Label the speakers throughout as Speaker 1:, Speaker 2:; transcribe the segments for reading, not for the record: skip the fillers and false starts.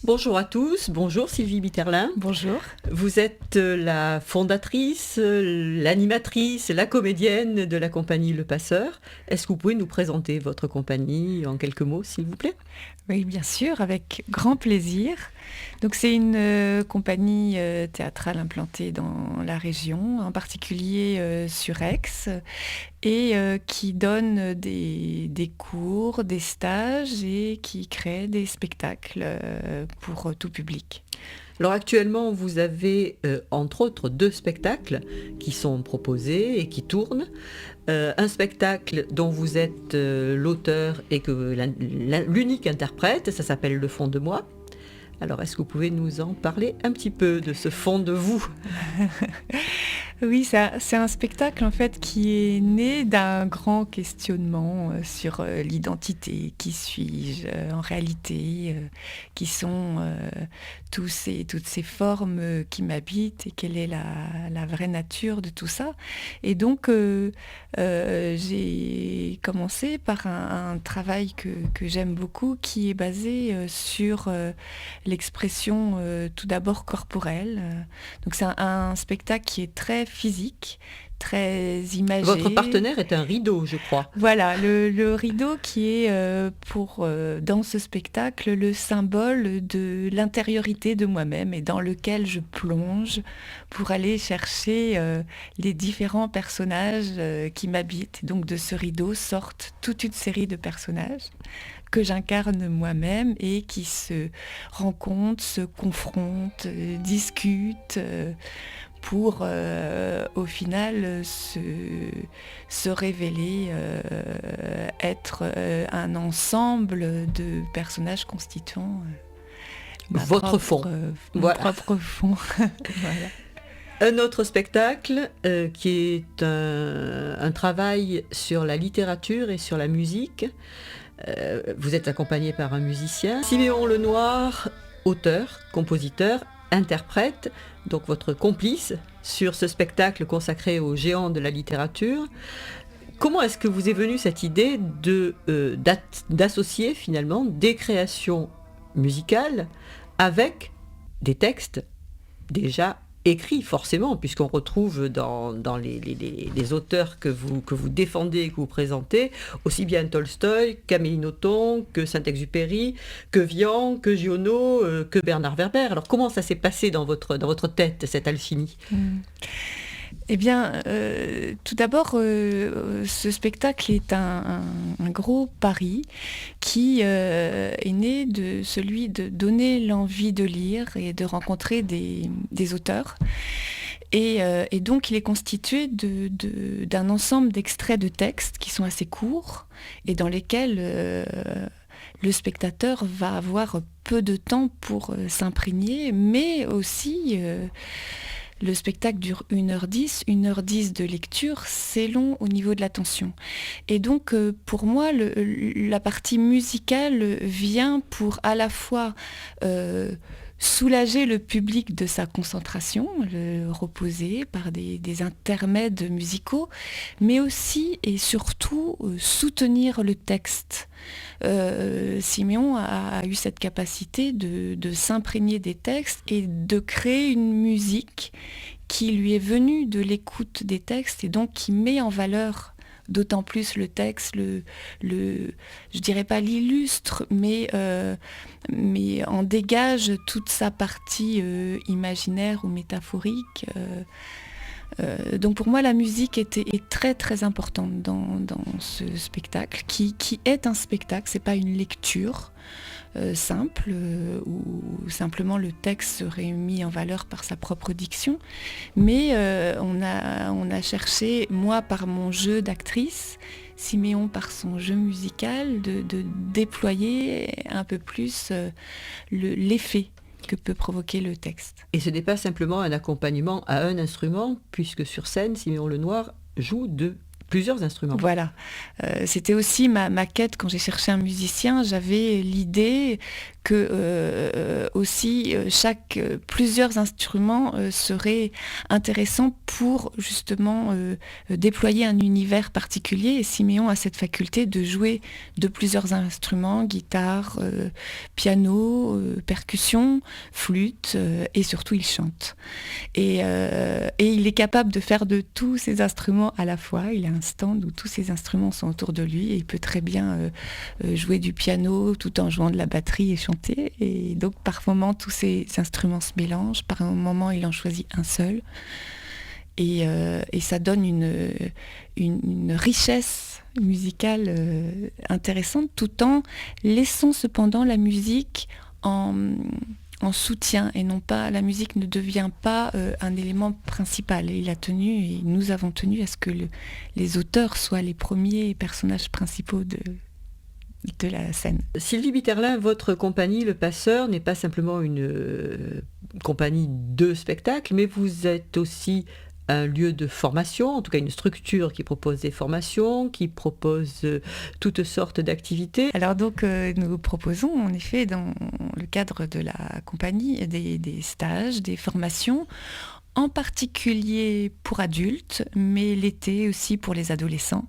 Speaker 1: Bonjour à tous, bonjour Sylvie Bitterlin.
Speaker 2: Bonjour.
Speaker 1: Vous êtes la fondatrice, l'animatrice, la comédienne de la compagnie Le Passeur. Est-ce que vous pouvez nous présenter votre compagnie en quelques mots, s'il vous plaît ?
Speaker 2: Oui, bien sûr, avec grand plaisir. Donc c'est une compagnie théâtrale implantée dans la région, en particulier sur Aix, et qui donne des cours, des stages et qui crée des spectacles pour tout public.
Speaker 1: Alors actuellement, vous avez entre autres 2 spectacles qui sont proposés et qui tournent. Un spectacle dont vous êtes l'auteur et que l'unique interprète, ça s'appelle Le fond de moi. Alors est-ce que vous pouvez nous en parler un petit peu de ce fond de vous ?
Speaker 2: Oui, c'est un spectacle en fait qui est né d'un grand questionnement sur l'identité, qui suis-je en réalité, qui sont toutes ces formes qui m'habitent et quelle est la vraie nature de tout ça. Et donc j'ai commencé par un travail que j'aime beaucoup qui est basé sur l'expression tout d'abord corporelle. Donc c'est un spectacle qui est très physique, très imagé.
Speaker 1: Votre partenaire est un rideau, je crois.
Speaker 2: Voilà, le rideau qui est dans ce spectacle le symbole de l'intériorité de moi-même et dans lequel je plonge pour aller chercher les différents personnages qui m'habitent. Donc de ce rideau sortent toute une série de personnages que j'incarne moi-même et qui se rencontrent, se confrontent, discutent pour au final se révéler être un ensemble de personnages constituant
Speaker 1: votre fond.
Speaker 2: Mon
Speaker 1: Voilà.
Speaker 2: propre fond. Voilà.
Speaker 1: Un autre spectacle qui est un travail sur la littérature et sur la musique. Vous êtes accompagné par un musicien. Siméon Lenoir, auteur, compositeur, interprète, donc votre complice sur ce spectacle consacré aux géants de la littérature. Comment est-ce que vous est venue cette idée d'associer finalement des créations musicales avec des textes déjà écrits forcément, puisqu'on retrouve dans les auteurs que vous défendez et que vous présentez, aussi bien Tolstoï qu'Amélie Nothomb, que Saint-Exupéry, que Vian, que Giono, que Bernard Werber. Alors comment ça s'est passé dans votre tête, cette alchimie ?
Speaker 2: Eh bien, tout d'abord, ce spectacle est un gros pari qui est né de celui de donner l'envie de lire et de rencontrer des auteurs. Et donc, il est constitué d'un ensemble d'extraits de textes qui sont assez courts et dans lesquels le spectateur va avoir peu de temps pour s'imprégner, mais aussi... Le spectacle dure 1h10, 1h10 de lecture, c'est long au niveau de l'attention. Et donc, pour moi, la partie musicale vient pour à la fois soulager le public de sa concentration, le reposer par des intermèdes musicaux, mais aussi et surtout soutenir le texte. Siméon a eu cette capacité de s'imprégner des textes et de créer une musique qui lui est venue de l'écoute des textes et donc qui met en valeur d'autant plus le texte, je dirais pas l'illustre, mais en dégage toute sa partie imaginaire ou métaphorique. Donc pour moi, la musique est très très importante dans ce spectacle, qui est un spectacle, c'est pas une lecture simple où simplement le texte serait mis en valeur par sa propre diction, mais on a cherché, moi par mon jeu d'actrice, Siméon par son jeu musical, de déployer un peu plus l'effet que peut provoquer le texte.
Speaker 1: Et ce n'est pas simplement un accompagnement à un instrument, puisque sur scène, Siméon Lenoir joue de plusieurs instruments.
Speaker 2: Voilà. C'était aussi ma quête quand j'ai cherché un musicien. J'avais l'idée que aussi plusieurs instruments seraient intéressants pour justement déployer un univers particulier. Et Siméon a cette faculté de jouer de plusieurs instruments, guitare, piano, percussion, flûte, et surtout il chante. Et il est capable de faire de tous ces instruments à la fois. Il a un stand où tous ces instruments sont autour de lui et il peut très bien jouer du piano tout en jouant de la batterie et chanter. Et donc par moments tous ces instruments se mélangent, par un moment il en choisit un seul. Et ça donne une richesse musicale intéressante, tout en laissant cependant la musique en soutien, et non pas, la musique ne devient pas un élément principal. Et nous avons tenu à ce que les auteurs soient les premiers personnages principaux de la scène.
Speaker 1: Sylvie Bitterlin, votre compagnie, Le Passeur, n'est pas simplement une compagnie de spectacle, mais vous êtes aussi un lieu de formation, en tout cas une structure qui propose des formations, qui propose toutes sortes d'activités.
Speaker 2: Alors donc nous proposons en effet dans le cadre de la compagnie des stages, des formations, en particulier pour adultes, mais l'été aussi pour les adolescents.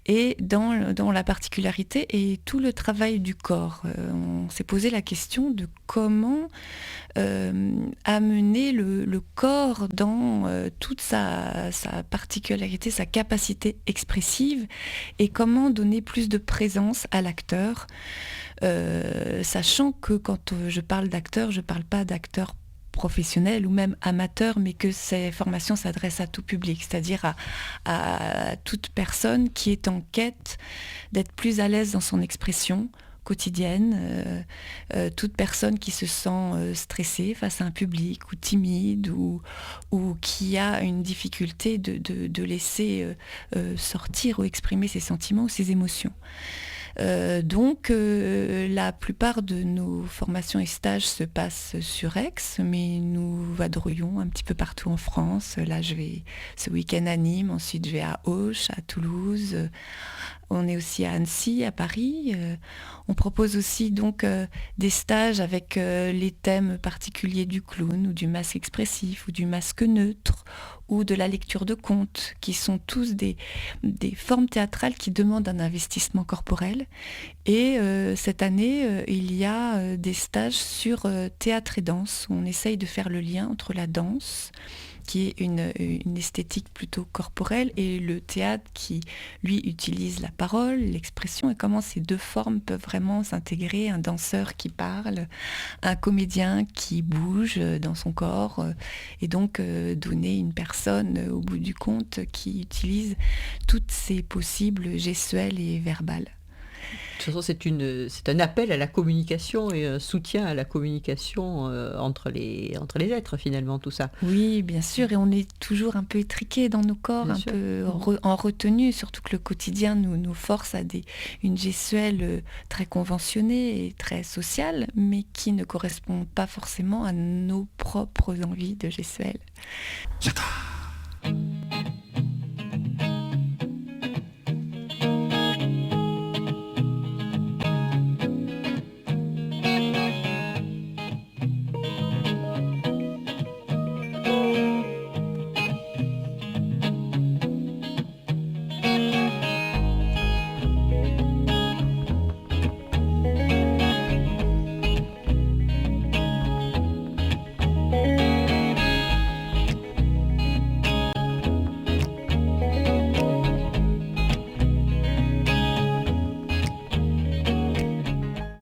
Speaker 2: Et dans la particularité et tout le travail du corps. On s'est posé la question de comment amener le corps dans toute sa particularité, sa capacité expressive, et comment donner plus de présence à l'acteur, sachant que quand je parle d'acteur, je ne parle pas d'acteur professionnel ou même amateur, mais que ces formations s'adressent à tout public, c'est-à-dire à toute personne qui est en quête d'être plus à l'aise dans son expression quotidienne, toute personne qui se sent stressée face à un public ou timide ou qui a une difficulté de laisser sortir ou exprimer ses sentiments ou ses émotions. Donc la plupart de nos formations et stages se passent sur Aix, mais nous vadrouillons un petit peu partout en France. Là, je vais ce week-end à Nîmes, ensuite je vais à Auch, à Toulouse. On est aussi à Annecy, à Paris. On propose aussi donc des stages avec les thèmes particuliers du clown ou du masque expressif ou du masque neutre ou de la lecture de contes, qui sont tous des formes théâtrales qui demandent un investissement corporel. Et cette année, il y a des stages sur théâtre et danse, où on essaye de faire le lien entre la danse, qui est une esthétique plutôt corporelle, et le théâtre qui, lui, utilise la parole, l'expression, et comment ces deux formes peuvent vraiment s'intégrer. Un danseur qui parle, un comédien qui bouge dans son corps, et donc donner une personne, au bout du compte, qui utilise toutes ces possibles gestuelles et verbales.
Speaker 1: De toute façon, c'est un appel à la communication et un soutien à la communication entre les êtres, finalement, tout ça.
Speaker 2: Oui, bien sûr, et on est toujours un peu étriqué dans nos corps, bien un sûr. Peu en retenue, surtout que le quotidien nous force à une gestuelle très conventionnée et très sociale, mais qui ne correspond pas forcément à nos propres envies de gestuelle. J'attends.